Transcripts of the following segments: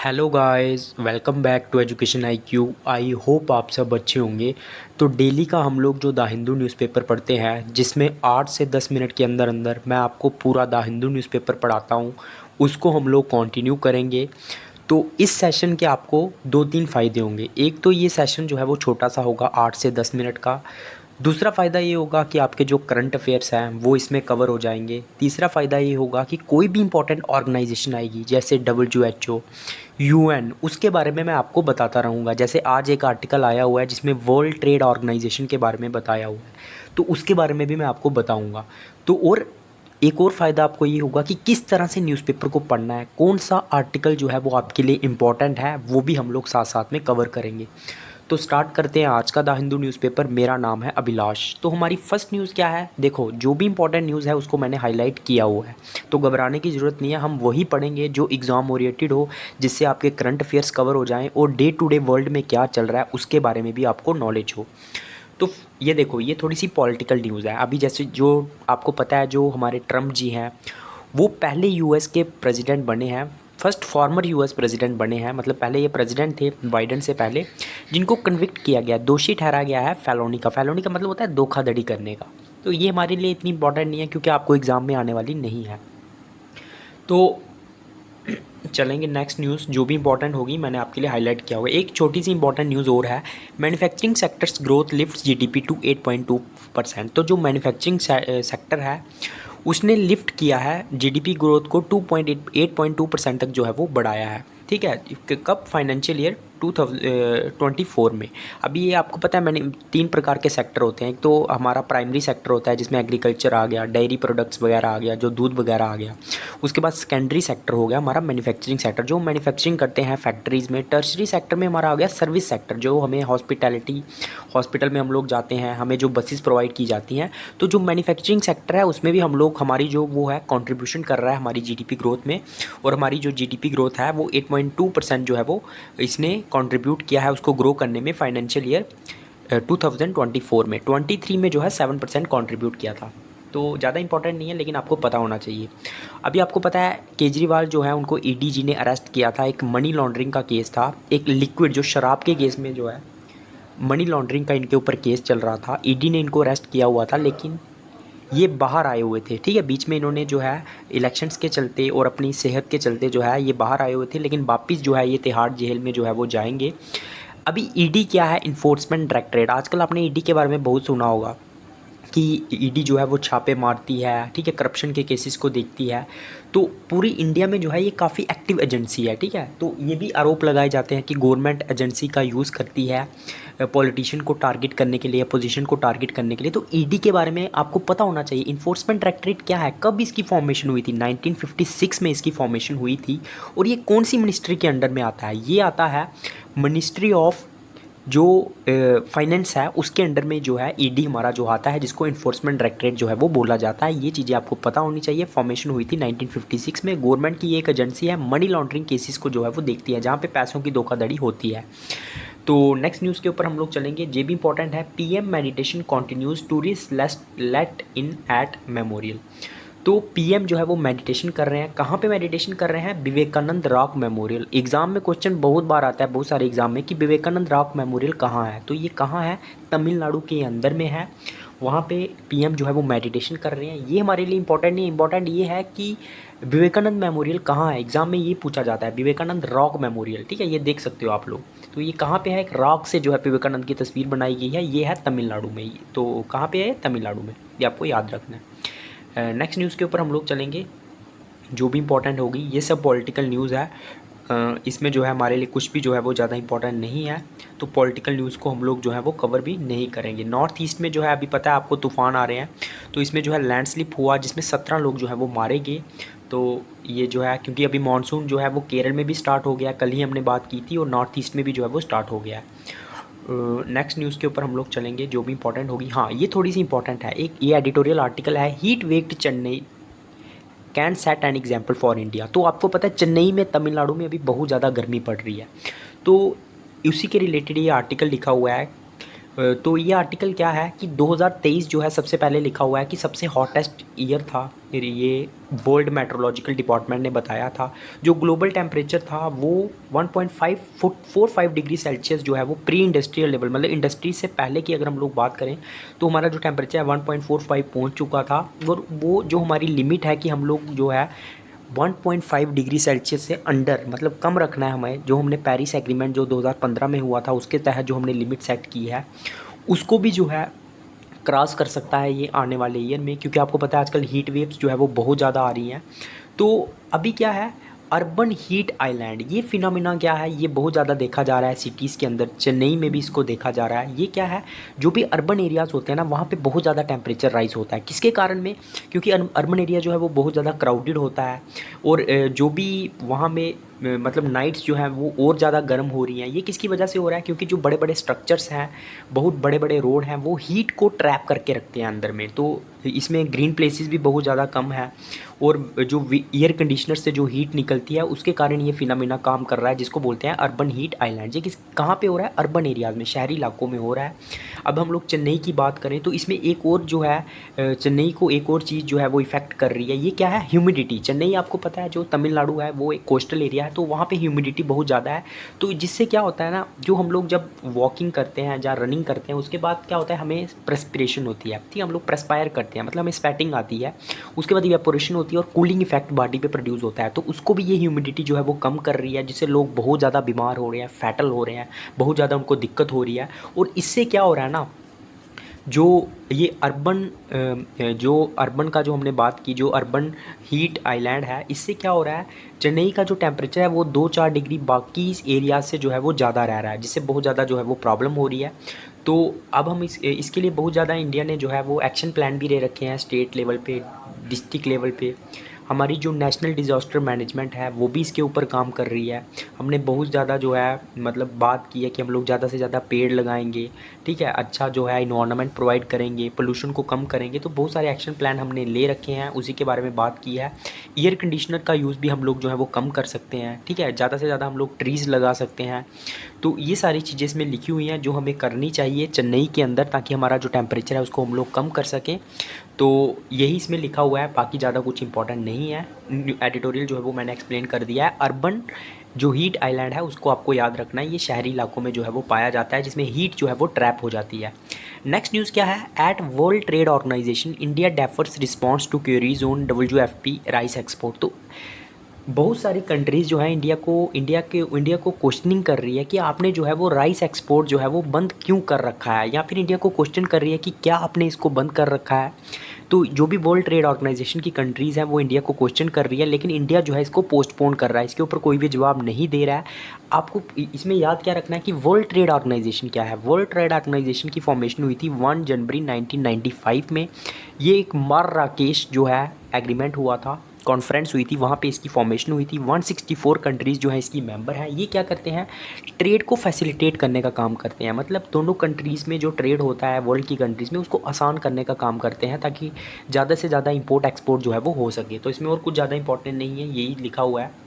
Hello guys, welcome back to education IQ। I hope आप सब अच्छे होंगे। तो डेली का हम लोग जो द हिंदू न्यूज़पेपर पढ़ते हैं, जिसमें 8 से 10 मिनट के अंदर अंदर मैं आपको पूरा द हिंदू न्यूज़पेपर पढ़ाता हूँ, उसको हम लोग कंटिन्यू करेंगे। तो इस सेशन के आपको दो तीन फ़ायदे होंगे। एक तो ये सेशन जो है वो छोटा सा होगा, 8 से 10 मिनट का। दूसरा फ़ायदा ये होगा कि आपके जो करंट अफेयर्स हैं वो इसमें कवर हो जाएंगे। तीसरा फ़ायदा ये होगा कि कोई भी इंपॉर्टेंट ऑर्गेनाइजेशन आएगी, जैसे WHO, UN, उसके बारे में मैं आपको बताता रहूँगा। जैसे आज एक आर्टिकल आया हुआ है जिसमें वर्ल्ड ट्रेड ऑर्गेनाइजेशन के बारे में बताया हुआ है, तो उसके बारे में भी मैं आपको बताऊँगा। तो और एक और फ़ायदा आपको ये होगा कि किस तरह से न्यूज़पेपर को पढ़ना है, कौन सा आर्टिकल जो है वो आपके लिए इम्पॉर्टेंट है, वो भी हम लोग साथ साथ में कवर करेंगे। तो स्टार्ट करते हैं आज का द हिंदू न्यूज़पेपर। मेरा नाम है अभिलाष। तो हमारी फर्स्ट न्यूज़ क्या है? देखो, जो भी इंपॉर्टेंट न्यूज़ है उसको मैंने हाईलाइट किया हुआ है, तो घबराने की ज़रूरत नहीं है। हम वही पढ़ेंगे जो एग्ज़ाम ओरिएंटेड हो, जिससे आपके करंट अफेयर्स कवर हो जाएं और डे टू डे वर्ल्ड में क्या चल रहा है उसके बारे में भी आपको नॉलेज हो। तो ये देखो, ये थोड़ी सी पॉलिटिकल न्यूज़ है। अभी जैसे जो आपको पता है, जो हमारे ट्रम्प जी हैं, वो पहले US के प्रेसिडेंट बने हैं, फर्स्ट फॉर्मर US प्रेसिडेंट बने हैं। मतलब पहले ये प्रेसिडेंट थे बाइडन से पहले, जिनको कन्विक्ट किया गया, दोषी ठहराया गया है फेलोनी का। फेलोनी का मतलब होता है धोखाधड़ी करने का। तो ये हमारे लिए इतनी इंपॉर्टेंट नहीं है क्योंकि आपको एग्ज़ाम में आने वाली नहीं है। तो चलेंगे नेक्स्ट न्यूज़, जो भी इंपॉर्टेंट होगी मैंने आपके लिए हाईलाइट किया होगा। एक छोटी सी इंपॉर्टेंट न्यूज़ और है, manufacturing sectors growth lifts GDP to 8.2%। तो जो मैन्युफैक्चरिंग सेक्टर है उसने लिफ्ट किया है GDP ग्रोथ को 8.2% तक जो है वो बढ़ाया है। ठीक है, कब? फाइनेंशियल ईयर 2024 में। अभी ये आपको पता है, मैंने तीन प्रकार के सेक्टर होते हैं। एक तो हमारा प्राइमरी सेक्टर होता है जिसमें एग्रीकल्चर आ गया, डेयरी प्रोडक्ट्स वगैरह आ गया, जो दूध वगैरह आ गया। उसके बाद सेकेंडरी सेक्टर हो गया हमारा मैन्युफैक्चरिंग सेक्टर, जो मैन्युफैक्चरिंग करते हैं फैक्ट्रीज़ में। टर्शरी सेक्टर में हमारा आ गया सर्विस सेक्टर, जो हमें हॉस्पिटैलिटी, हॉस्पिटल में हम लोग जाते हैं, हमें जो बसेस प्रोवाइड की जाती हैं। तो जो मैन्युफैक्चरिंग सेक्टर है उसमें भी हम लोग, हमारी जो वो है कंट्रीब्यूशन कर रहा है हमारी GDP ग्रोथ में। और हमारी जो GDP ग्रोथ है वो 8.2% जो है वो इसने कंट्रीब्यूट किया है उसको ग्रो करने में। फाइनेंशियल ईयर 2024 में, 23 में जो है 7% कंट्रीब्यूट किया था। तो ज़्यादा इंपॉर्टेंट नहीं है, लेकिन आपको पता होना चाहिए। अभी आपको पता है केजरीवाल जो है उनको ED जी ने अरेस्ट किया था। एक मनी लॉन्ड्रिंग का केस था, एक लिक्विड जो शराब के केस में जो है मनी लॉन्ड्रिंग का इनके ऊपर केस चल रहा था। ED ने इनको अरेस्ट किया हुआ था, लेकिन ये बाहर आए हुए थे। ठीक है, बीच में इन्होंने जो है इलेक्शंस के चलते और अपनी सेहत के चलते जो है ये बाहर आए हुए थे, लेकिन वापस जो है ये तिहाड़ जेल में जो है वो जाएंगे। अभी ED क्या है? Enforcement directorate. आजकल आपने ED के बारे में बहुत सुना होगा कि ED जो है वो छापे मारती है, ठीक है, करप्शन के केसेस को देखती है। तो पूरी इंडिया में जो है ये काफ़ी एक्टिव एजेंसी है। ठीक है, तो ये भी आरोप लगाए जाते हैं कि गवर्नमेंट एजेंसी का यूज़ करती है पॉलिटिशियन को टारगेट करने के लिए, अपोजिशन को टारगेट करने के लिए। तो ED के बारे में आपको पता होना चाहिए। इन्फोर्समेंट डायरेक्टरेट क्या है, कब इसकी फॉर्मेशन हुई थी? 1956 में इसकी फॉर्मेशन हुई थी। और ये कौन सी मिनिस्ट्री के अंडर में आता है? ये आता है मिनिस्ट्री ऑफ जो फाइनेंस है, उसके अंडर में जो है ED हमारा जो आता है, जिसको इन्फोर्समेंट डायरेक्टरेट जो है वो बोला जाता है। ये चीज़ें आपको पता होनी चाहिए। फॉर्मेशन हुई थी 1956 में। गवर्नमेंट की एक एजेंसी है, मनी लॉन्ड्रिंग केसेस को जो है वो देखती है, जहाँ पे पैसों की धोखाधड़ी होती है। तो नेक्स्ट न्यूज़ के ऊपर हम लोग चलेंगे, ये भी इंपॉर्टेंट है। PM meditation continues, tourist let in at memorial. तो PM जो है वो मेडिटेशन कर रहे हैं। कहाँ पे मेडिटेशन कर रहे हैं? Vivekananda rock memorial. एग्ज़ाम में क्वेश्चन बहुत बार आता है, बहुत सारे एग्ज़ाम में, कि विवेकानंद रॉक मेमोरियल कहाँ है। तो ये कहाँ है? तमिलनाडु के अंदर में है। वहाँ पे PM जो है वो मेडिटेशन कर रहे हैं। ये हमारे लिए इंपॉर्टेंट नहीं, इंपॉर्टेंट ये है कि विवेकानंद मेमोरियल कहाँ है। एग्ज़ाम में ये पूछा जाता है, विवेकानंद रॉक मेमोरियल। ठीक है, ये देख सकते हो आप लोग। तो ये कहाँ पे है? एक रॉक से जो है विवेकानंद की तस्वीर बनाई गई है। ये है तमिलनाडु में। तो कहाँ पे है? तमिलनाडु में। ये आपको याद रखना है। नेक्स्ट न्यूज़ के ऊपर हम लोग चलेंगे, जो भी इंपॉर्टेंट होगी। ये सब पॉलिटिकल न्यूज़ है। इसमें जो है हमारे लिए कुछ भी जो है वो ज़्यादा इंपॉर्टेंट नहीं है, तो पॉलिटिकल न्यूज़ को हम लोग जो है वो कवर भी नहीं करेंगे। नॉर्थ ईस्ट में जो है अभी पता है आपको तूफ़ान आ रहे हैं, तो इसमें जो है लैंडस्लिप हुआ जिसमें 17 लोग जो है वो मारे गए। तो ये जो है, क्योंकि अभी मानसून जो है वो केरल में भी स्टार्ट हो गया, कल ही हमने बात की थी, और नॉर्थ ईस्ट में भी जो है वो स्टार्ट हो गया है। नेक्स्ट न्यूज़ के ऊपर हम लोग चलेंगे, जो भी इंपॉर्टेंट होगी। हाँ, ये थोड़ी सी इंपॉर्टेंट है। एक ये एडिटोरियल आर्टिकल है, heat waked Chennai can set an example for India. तो आपको पता है चेन्नई में, तमिलनाडु में अभी बहुत ज़्यादा गर्मी पड़ रही है, तो उसी के रिलेटेड ये आर्टिकल लिखा हुआ है। तो ये आर्टिकल क्या है कि 2023 जो है सबसे पहले लिखा हुआ है कि सबसे हॉटेस्ट ईयर था। फिर ये वर्ल्ड मेट्रोलॉजिकल डिपार्टमेंट ने बताया था जो ग्लोबल टेम्परेचर था वो 1.45 डिग्री सेल्सियस जो है वो प्री इंडस्ट्रियल लेवल, मतलब इंडस्ट्री से पहले की अगर हम लोग बात करें तो हमारा जो टेम्परेचर है 1.45 पहुंच चुका था। और वो जो हमारी लिमिट है कि हम लोग जो है 1.5 डिग्री सेल्सियस से अंडर, मतलब कम रखना है हमें, जो हमने पेरिस एग्रीमेंट जो 2015 में हुआ था उसके तहत जो हमने लिमिट सेट की है उसको भी जो है क्रॉस कर सकता है ये आने वाले ईयर में। क्योंकि आपको पता है आजकल हीट वेव्स जो है वो बहुत ज़्यादा आ रही हैं। तो अभी क्या है, अर्बन हीट आइलैंड, ये फिनोमिना क्या है, ये बहुत ज़्यादा देखा जा रहा है सिटीज़ के अंदर। चेन्नई में भी इसको देखा जा रहा है। ये क्या है, जो भी अर्बन एरियाज़ होते हैं ना वहाँ पे बहुत ज़्यादा टेम्परेचर राइज होता है। किसके कारण में, क्योंकि अर्बन एरिया जो है वो बहुत ज़्यादा क्राउडेड होता है और जो भी वहाँ में मतलब नाइट्स जो हैं वो और ज़्यादा गर्म हो रही हैं। ये किसकी वजह से हो रहा है, क्योंकि जो बड़े बड़े स्ट्रक्चर्स हैं, बहुत बड़े बड़े रोड हैं, वो हीट को ट्रैप करके रखते हैं अंदर में। तो इसमें ग्रीन प्लेसेस भी बहुत ज़्यादा कम है और जो एयर कंडीशनर से जो हीट निकलती है उसके कारण ये फिनोमेना काम कर रहा है, जिसको बोलते हैं अर्बन हीट आइलैंड। ये किस कहाँ पे हो रहा है, अर्बन एरियाज़ में, शहरी इलाकों में हो रहा है। अब हम लोग चेन्नई की बात करें तो इसमें एक और जो है चेन्नई को एक और चीज़ जो है वो इफ़ेक्ट कर रही है। ये क्या है, ह्यूमिडिटी। चेन्नई आपको पता है जो तमिलनाडु है वो एक कोस्टल एरिया है, तो वहाँ पे ह्यूमिडिटी बहुत ज़्यादा है। तो जिससे क्या होता है ना, जो हम लोग जब वॉकिंग करते हैं या रनिंग करते हैं उसके बाद क्या होता है, हमें प्रेस्पिरेशन होती है, ठीक है, हम लोग प्रेस्पायर करते हैं, मतलब हमें स्वेटिंग आती है। उसके बाद इवेपोरेशन होती है और कूलिंग इफेक्ट बॉडी पे प्रोड्यूस होता है। तो उसको भी ये ह्यूमिडिटी जो है वो कम कर रही है, जिससे लोग बहुत ज़्यादा बीमार हो रहे हैं, फैटल हो रहे हैं, बहुत ज़्यादा उनको दिक्कत हो रही है। और इससे क्या हो रहा है ना, जो ये अर्बन का जो हमने बात की, जो अर्बन हीट आइलैंड है, इससे क्या हो रहा है, चेन्नई का जो टेम्परेचर है वो 2-4 डिग्री बाकी इस एरिया से जो है वो ज़्यादा रह रहा है, जिससे बहुत ज़्यादा जो है वो प्रॉब्लम हो रही है। तो अब हम इसके लिए बहुत ज़्यादा इंडिया ने जो है वो एक्शन प्लान भी ले रखे हैं, स्टेट लेवल पे, डिस्ट्रिक्ट लेवल पे। हमारी जो नेशनल डिज़ास्टर मैनेजमेंट है वो भी इसके ऊपर काम कर रही है। हमने बहुत ज़्यादा जो है मतलब बात की है कि हम लोग ज़्यादा से ज़्यादा पेड़ लगाएंगे, ठीक है, अच्छा जो है इन्वायरमेंट प्रोवाइड करेंगे, पोल्यूशन को कम करेंगे। तो बहुत सारे एक्शन प्लान हमने ले रखे हैं, उसी के बारे में बात की है। एयर कंडीशनर का यूज़ भी हम लोग जो है वो कम कर सकते हैं, ठीक है, ज़्यादा से ज़्यादा हम लोग ट्रीज़ लगा सकते हैं। तो ये सारी चीज़ें इसमें लिखी हुई हैं जो हमें करनी चाहिए चेन्नई के अंदर, ताकि हमारा जो टेम्परेचर है उसको हम लोग कम कर सकें। तो यही इसमें लिखा हुआ है, बाकी ज़्यादा कुछ इंपॉर्टेंट नहीं है। एडिटोरियल जो है वो मैंने एक्सप्लेन कर दिया है। अर्बन जो हीट आइलैंड है उसको आपको याद रखना है, ये शहरी इलाकों में जो है वो पाया जाता है, जिसमें हीट जो है वो ट्रैप हो जाती है। नेक्स्ट न्यूज़ क्या है, at world trade organisation India defers response to queries on WFP rice export. तो बहुत सारी कंट्रीज़ जो है इंडिया को क्वेश्चनिंग कर रही है कि आपने जो है वो राइस एक्सपोर्ट जो है वो बंद क्यों कर रखा है, या फिर इंडिया को क्वेश्चन कर रही है कि क्या आपने इसको बंद कर रखा है। तो जो भी वर्ल्ड ट्रेड ऑर्गेनाइजेशन की कंट्रीज़ हैं वो इंडिया को क्वेश्चन कर रही है, लेकिन इंडिया जो है इसको पोस्टपोन कर रहा है, इसके ऊपर कोई भी जवाब नहीं दे रहा है। आपको इसमें याद क्या रखना है कि वर्ल्ड ट्रेड ऑर्गेनाइजेशन क्या है। वर्ल्ड ट्रेड ऑर्गेनाइजेशन की फॉर्मेशन हुई थी 1 जनवरी 1995 में। ये एक मार्राकेश जो है एग्रीमेंट हुआ था, कॉन्फ्रेंस हुई थी, वहाँ पे इसकी फॉर्मेशन हुई थी। 164 कंट्रीज़ जो हैं इसकी मेंबर हैं। ये क्या करते हैं, ट्रेड को फैसिलिटेट करने का काम करते हैं, मतलब दोनों कंट्रीज़ में जो ट्रेड होता है वर्ल्ड की कंट्रीज़ में उसको आसान करने का काम करते हैं, ताकि ज़्यादा से ज़्यादा इंपोर्ट एक्सपोर्ट जो है वो हो सके। तो इसमें और कुछ ज़्यादा इंपॉर्टेंट नहीं है, यही लिखा हुआ है।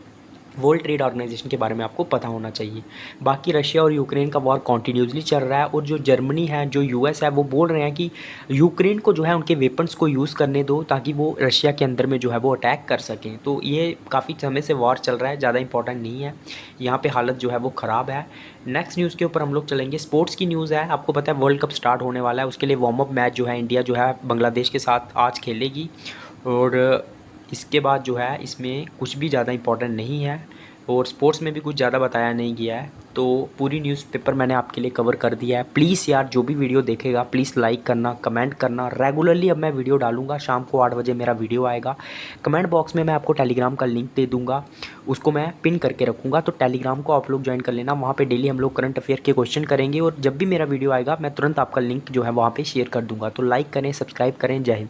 वर्ल्ड ट्रेड ऑर्गेनाइजेशन के बारे में आपको पता होना चाहिए। बाकी रशिया और यूक्रेन का वॉर कॉन्टीन्यूसली चल रहा है, और जो जर्मनी है, जो यूएस है, वो बोल रहे हैं कि यूक्रेन को जो है उनके वेपन्स को यूज़ करने दो, ताकि वो रशिया के अंदर में जो है वो अटैक कर सकें। तो ये काफ़ी समय से वॉर चल रहा है, ज़्यादा इंपॉर्टेंट नहीं है, यहाँ पे हालत जो है वो ख़राब है। नेक्स्ट न्यूज़ के ऊपर हम लोग चलेंगे, स्पोर्ट्स की न्यूज़ है। आपको पता है वर्ल्ड कप स्टार्ट होने वाला है, उसके लिए वार्म अप मैच जो है इंडिया जो है बांग्लादेश के साथ आज खेलेगी। और इसके बाद जो है इसमें कुछ भी ज़्यादा इंपॉर्टेंट नहीं है, और स्पोर्ट्स में भी कुछ ज़्यादा बताया नहीं गया है। तो पूरी न्यूज़पेपर मैंने आपके लिए कवर कर दिया है। प्लीज़ यार जो भी वीडियो देखेगा प्लीज़ लाइक करना, कमेंट करना। रेगुलरली अब मैं वीडियो डालूंगा, शाम को 8 बजे मेरा वीडियो आएगा। कमेंट बॉक्स में मैं आपको टेलीग्राम का लिंक दे दूंगा, उसको मैं पिन करके रखूँगा, तो टेलीग्राम को आप लोग ज्वाइन कर लेना। वहाँ पर डेली हम लोग करंट अफेयर के क्वेश्चन करेंगे, और जब भी मेरा वीडियो आएगा मैं तुरंत आपका लिंक जो है वहाँ पर शेयर कर दूँगा। तो लाइक करें, सब्सक्राइब करें। जय हिंद।